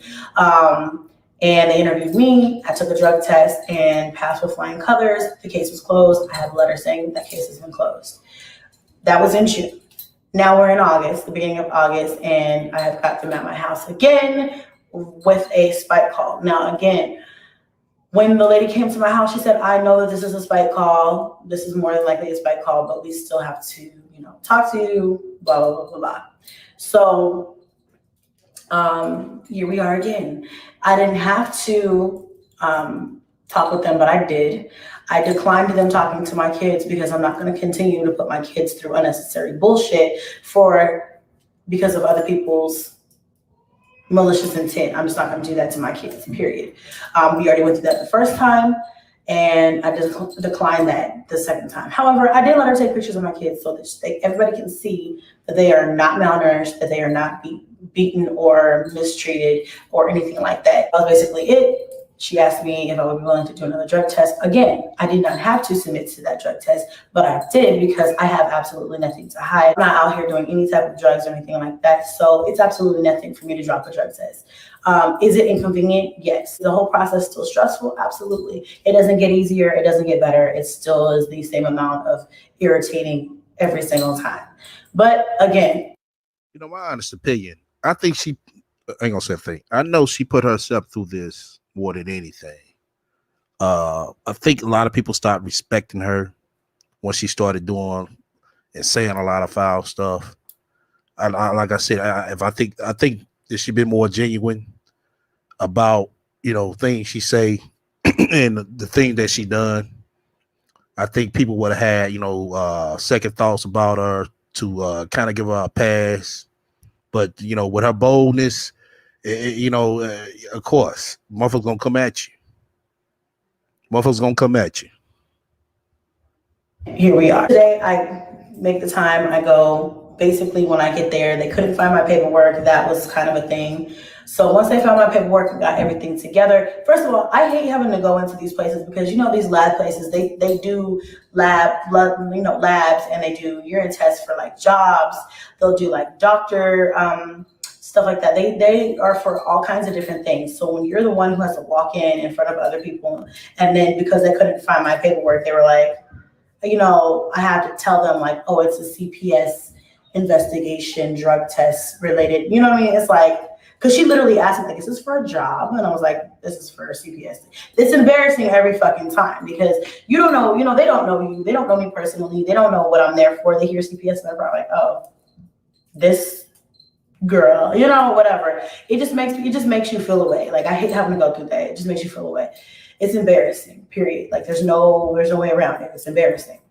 And they interviewed me. I took a drug test and passed with flying colors. The case was closed. I have a letter saying that case has been closed. That was in June. Now we're in August, the beginning of August, and I have got them at my house again with a spike call. Now, again, when the lady came to my house, she said, I know that this is a spike call. This is more than likely a spike call, but we still have to, talk to you, blah, blah, blah, blah, blah. So here we are again. I didn't have to talk with them, but I did. I declined them talking to my kids because I'm not going to continue to put my kids through unnecessary bullshit because of other people's malicious intent. I'm just not going to do that to my kids, period. We already went through that the first time, and I just declined that the second time. However, I did let her take pictures of my kids so that everybody can see that they are not malnourished, that they are not beaten or mistreated or anything like that. That was basically it. She asked me if I would be willing to do another drug test. Again, I did not have to submit to that drug test, but I did because I have absolutely nothing to hide. I'm not out here doing any type of drugs or anything like that, so it's absolutely nothing for me to drop a drug test. Is it inconvenient? Yes. The whole process is still stressful? Absolutely. It doesn't get easier. It doesn't get better. It still is the same amount of irritating every single time. But again, my honest opinion, I think I ain't gonna say a thing. I know she put herself through this more than anything. I think a lot of people stopped respecting her when she started doing and saying a lot of foul stuff. Like I said, I think that she'd been more genuine about things she say and the thing that she done. I think people would have had second thoughts about her to kind of give her a pass. But you know, with her boldness, of course, motherfuckers gonna come at you. Motherfuckers gonna come at you. Here we are. Today, I make the time. I go. Basically, when I get there, they couldn't find my paperwork. That was kind of a thing. So once they found my paperwork and got everything together, first of all, I hate having to go into these places because these lab places, they do labs, and they do urine tests for like jobs. They'll do like doctor stuff like that. They are for all kinds of different things. So when you're the one who has to walk in front of other people, and then because they couldn't find my paperwork, they were like, I had to tell them like, oh, it's a CPS investigation, drug test related. You know what I mean? It's like, because she literally asked me, like, is this for a job? And I was like, this is for a CPS. It's embarrassing every fucking time because you don't know, they don't know you. They don't know me personally. They don't know what I'm there for. They hear CPS and they're probably like, oh, this girl, whatever. It just makes you feel away. Like, I hate having to go through that. It just makes you feel away. It's embarrassing, period. Like, there's no way around it. It's embarrassing.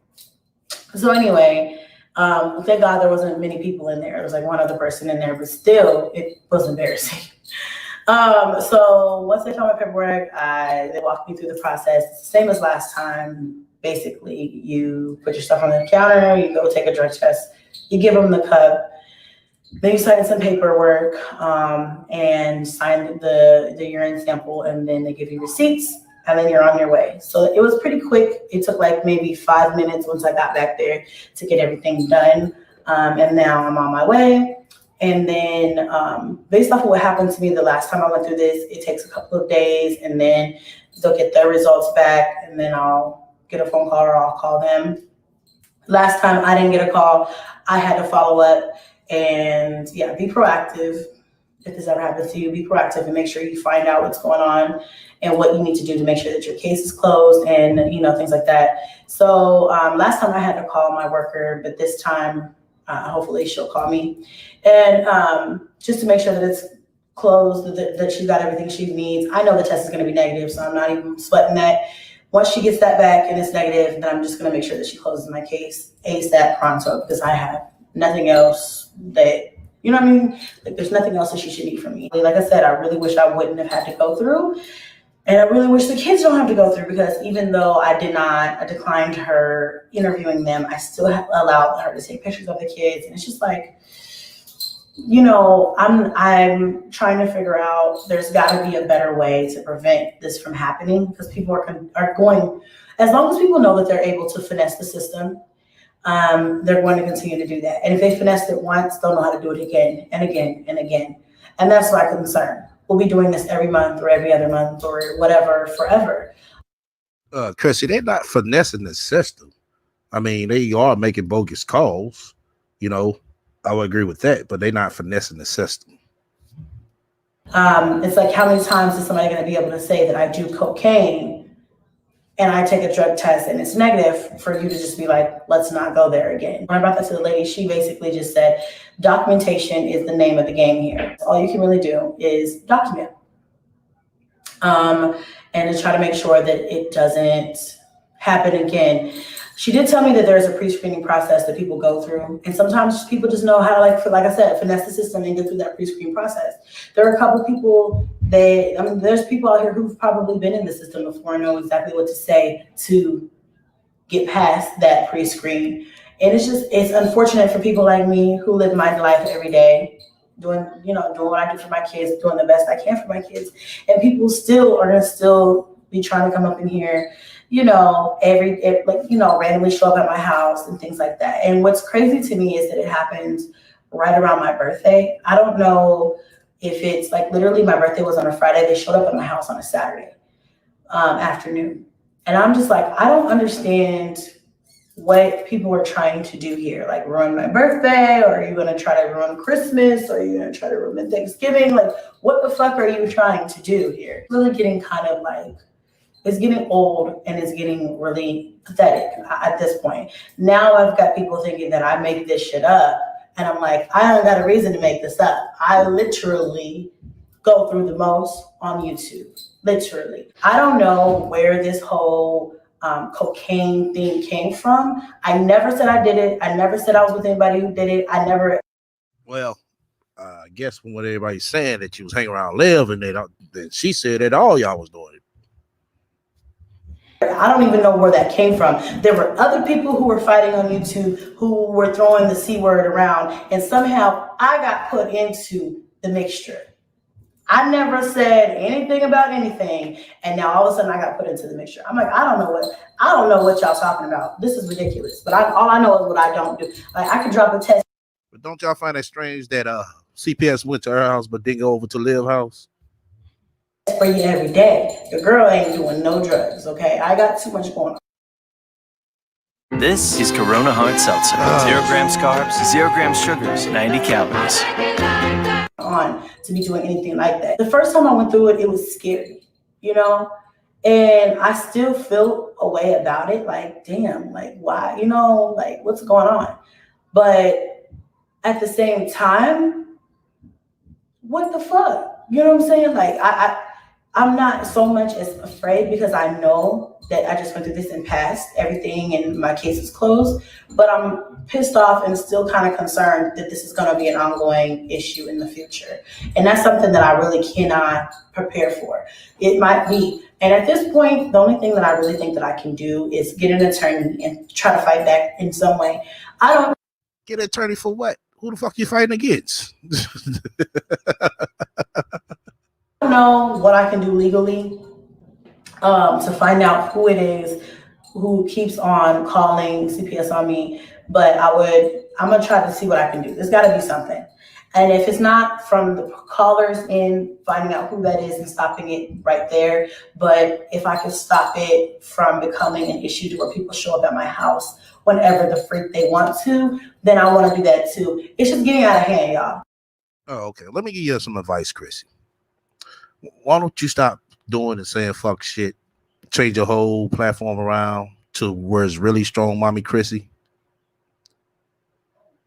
So anyway, thank God there wasn't many people in there. There was like one other person in there, but still, it was embarrassing. So once they found my paperwork, they walked me through the process. Same as last time. Basically, you put your stuff on the counter, you go take a drug test, you give them the cup, then you sign some paperwork and sign the urine sample, and then they give you receipts, and then you're on your way. So it was pretty quick. It took like maybe 5 minutes once I got back there to get everything done. And now I'm on my way. And then based off of what happened to me the last time I went through this, it takes a couple of days, and then they'll get their results back, and then I'll get a phone call or I'll call them. Last time I didn't get a call. I had to follow up and be proactive. If this ever happens to you, be proactive and make sure you find out what's going on and what you need to do to make sure that your case is closed and, things like that. So last time I had to call my worker, but this time, hopefully she'll call me. And just to make sure that it's closed, that she got everything she needs. I know the test is going to be negative, so I'm not even sweating that. Once she gets that back and it's negative, then I'm just going to make sure that she closes my case ASAP pronto, because I have nothing else that, like, there's nothing else that she should need from me. Like I said, I really wish I wouldn't have had to go through. And I really wish the kids don't have to go through, because even though I declined her interviewing them, I still allowed her to take pictures of the kids. And it's just like, I'm trying to figure out, there's got to be a better way to prevent this from happening, because people are going, as long as people know that they're able to finesse the system, they're going to continue to do that. And if they finessed it once, they'll know how to do it again and again and again. And that's my concern. We'll be doing this every month or every other month or whatever forever. Chrissy, they're not finessing the system. I mean, they are making bogus calls. I would agree with that, but they're not finessing the system. It's like, how many times is somebody going to be able to say that I do cocaine and I take a drug test and it's negative, for you to just be like, let's not go there again? When I brought that to the lady, she basically just said, documentation is the name of the game here. All you can really do is document. And to try to make sure that it doesn't happen again. She did tell me that there's a pre-screening process that people go through. And sometimes people just know how to, like I said, finesse the system and get through that pre-screen process. There are a couple people there's people out here who've probably been in the system before and know exactly what to say to get past that pre-screen. And it's unfortunate for people like me who live my life every day, doing what I do for my kids, doing the best I can for my kids. And people still are going to be trying to come up in here, randomly show up at my house and things like that. And what's crazy to me is that it happens right around my birthday. I don't know if it's like, literally my birthday was on a Friday. They showed up at my house on a Saturday afternoon. And I'm just like, I don't understand what people are trying to do here. Like, ruin my birthday, or are you going to try to ruin Christmas, or are you going to try to ruin Thanksgiving? Like, what the fuck are you trying to do here? Really getting kind of like, it's getting old and it's getting really pathetic at this point. Now I've got people thinking that I make this shit up. And I'm like, I don't got a reason to make this up. I literally go through the most on YouTube. Literally. I don't know where this whole cocaine thing came from. I never said I did it. I never said I was with anybody who did it. I never. Well, guess from what everybody's saying that you was hanging around Liv, and then she said that all y'all was doing it. I don't even know where that came from. There were other people who were fighting on YouTube who were throwing the C word around, and somehow I got put into the mixture. I never said anything about anything, and now all of a sudden I got put into the mixture. I'm like, I don't know what y'all talking about. This is ridiculous. But all I know is what I don't do. Like, I could drop a test. But don't y'all find that strange that CPS went to her house but didn't go over to Liv house? For you every day. The girl ain't doing no drugs, okay? I got too much going on. This is Corona Hard Seltzer. 0 grams carbs, 0 grams sugars, 90 calories. On to be doing anything like that. The first time I went through it, it was scary, you know? And I still feel a way about it. Like, damn, like, why? You know, like, what's going on? But at the same time, what the fuck? You know what I'm saying? Like, I'm not so much as afraid because I know that I just went through this and passed everything and my case is closed, but I'm pissed off and still kind of concerned that this is going to be an ongoing issue in the future. And that's something that I really cannot prepare for. It might be. And at this point, the only thing that I really think that I can do is get an attorney and try to fight back in some way. I don't get an attorney for what? Who the fuck you fighting against? I don't know what I can do legally to find out who it is who keeps on calling CPS on me, but I'm gonna try to see what I can do. There's gotta be something. And if it's not from the callers in finding out who that is and stopping it right there, but if I can stop it from becoming an issue to where people show up at my house whenever the freak they want to, then I wanna do that too. It's just getting out of hand, y'all. Oh, okay. Let me give you some advice, Chrissy. Why don't you stop doing and saying fuck shit? Change your whole platform around to where it's really strong, mommy Chrissy.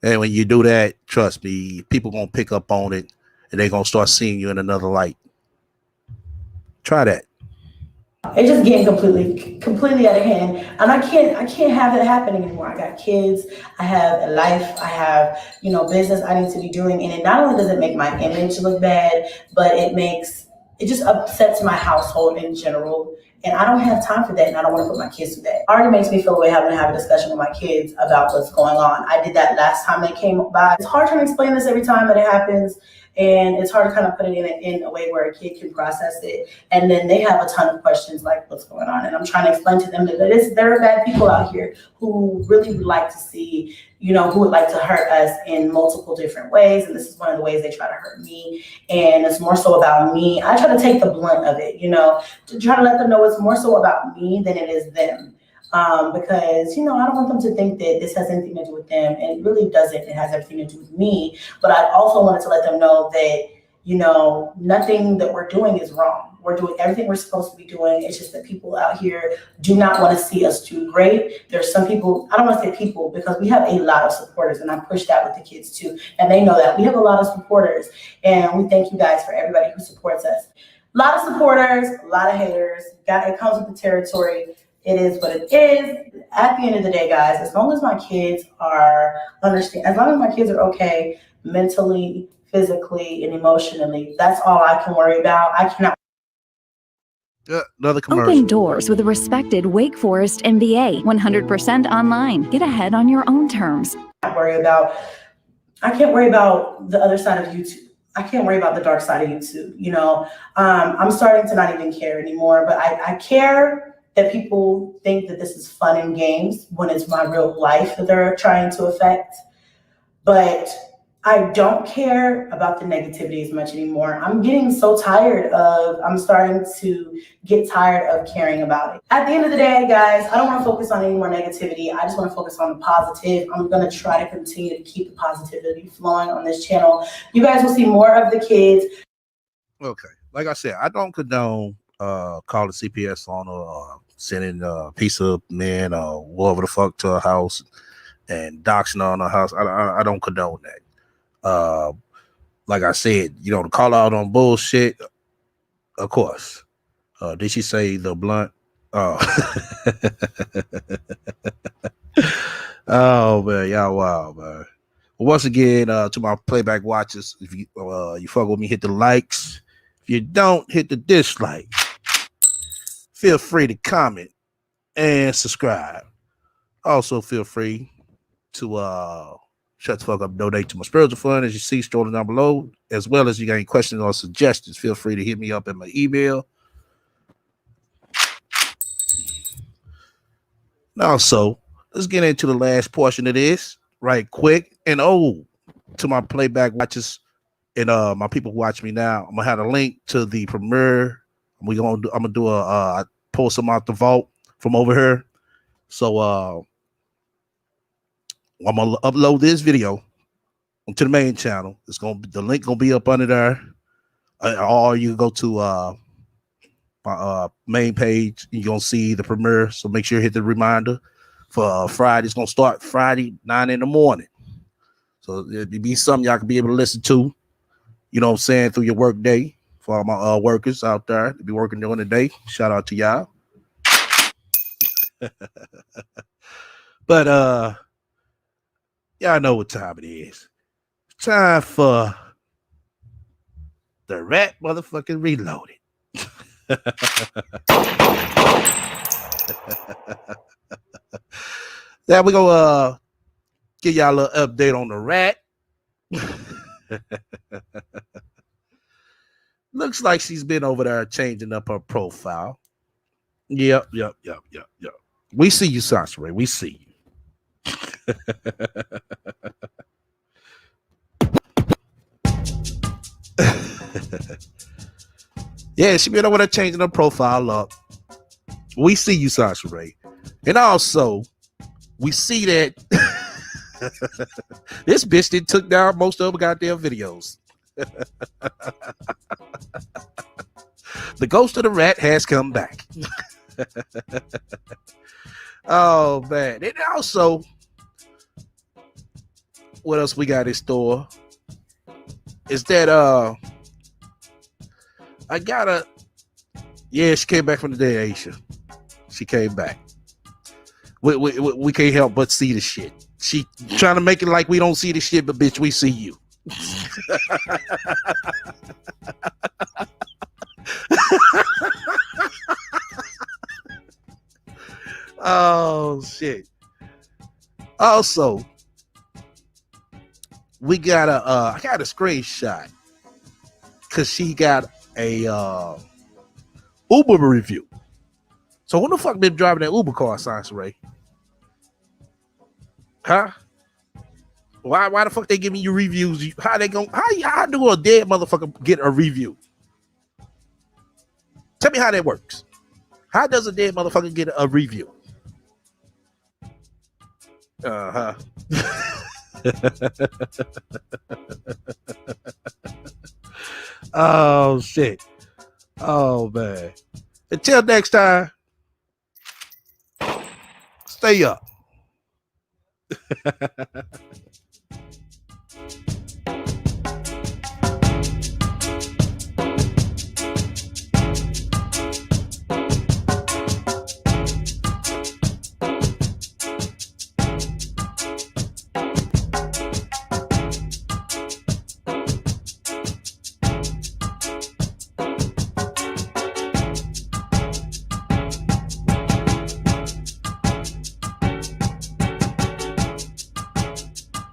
And when you do that, trust me, people gonna pick up on it and they're gonna start seeing you in another light. Try that. It's just getting completely out of hand, and I can't have it happening anymore. I got kids, I have a life, I have business I need to be doing, and it not only does it make my image look bad, but it just upsets my household in general. And I don't have time for that, and I don't want to put my kids through that. It already makes me feel away having to have a discussion with my kids about what's going on. I did that last time they came by. It's hard trying to explain this every time that it happens, and it's hard to kind of put it in a way where a kid can process it. And then they have a ton of questions like, what's going on? And I'm trying to explain to them that there are bad people out here who really would like to see, who would like to hurt us in multiple different ways. And this is one of the ways they try to hurt me. And it's more so about me. I try to take the blunt of it, to try to let them know it's more so about me than it is them. Because, I don't want them to think that this has anything to do with them. And it really doesn't. It has everything to do with me. But I also wanted to let them know that, nothing that we're doing is wrong. We're doing everything we're supposed to be doing. It's just that people out here do not want to see us do great. There's some people, I don't want to say people, because we have a lot of supporters, and I push that with the kids too. And they know that. We have a lot of supporters, and we thank you guys for everybody who supports us. A lot of supporters, a lot of haters. It comes with the territory. It is what it is. At the end of the day, guys, as long as my kids are okay mentally, physically, and emotionally, that's all I can worry about. I cannot. Another commercial. Open doors with a respected Wake Forest MBA, 100% online. Get ahead on your own terms. I can't worry about the other side of YouTube. I can't worry about the dark side of YouTube. I'm starting to not even care anymore, but I care that people think that this is fun and games when it's my real life that they're trying to affect. But I don't care about the negativity as much anymore. I'm starting to get tired of caring about it. At the end of the day, guys, I don't want to focus on any more negativity. I just want to focus on the positive. I'm going to try to continue to keep the positivity flowing on this channel. You guys will see more of the kids. Okay. Like I said, I don't condone calling CPS on or sending a piece of men or whatever the fuck to a house and doxing on a house. I don't condone that. Like I said, to call out on bullshit, of course. Did she say the blunt? Oh, oh man, y'all wild, man. Once again, to my playback watchers, if you you fuck with me, hit the likes. If you don't, hit the dislike. Feel free to comment and subscribe. Also, feel free to shut the fuck up, donate to my spiritual fund, as you see scrolling down below, as well as you got any questions or suggestions, feel free to hit me up at my email. Now, so let's get into the last portion of this right quick. And to my playback watchers and my people who watch me now, I'm gonna have a link to the premiere. I'm gonna do a post them out the vault from over here. So I'm gonna upload this video onto the main channel. The link gonna be up under there, or you can go to my main page. You're gonna see the premiere. So make sure you hit the reminder for Friday. It's gonna start Friday 9 in the morning. So it'll be something y'all can be able to listen to. You know what I'm saying, through your work day. For all my workers out there to be working during the day. Shout out to y'all. But y'all know what time it is. It's time for the Rat motherfucking Reloaded. Now we're gonna give y'all a little update on the Rat. Looks like she's been over there changing up her profile. Yep. We see you, Sasha Ray. We see you. Yeah, she been over there changing her profile up. We see you, Sasha Ray. And also, we see that this bitch did took down most of her goddamn videos. The ghost of the Rat has come back. Oh man. And also, what else we got in store is that she came back from the dead, Aisha. She came back. We can't help but see the shit. She trying to make it like we don't see the shit, but bitch, we see you. Oh shit. Also, we got I got a screenshot because she got a Uber review. So who the fuck been driving that Uber car, Science Ray? Huh? Why the fuck they giving you reviews? How do a dead motherfucker get a review? Tell me how that works. How does a dead motherfucker get a review? Oh shit. Oh man. Until next time, stay up.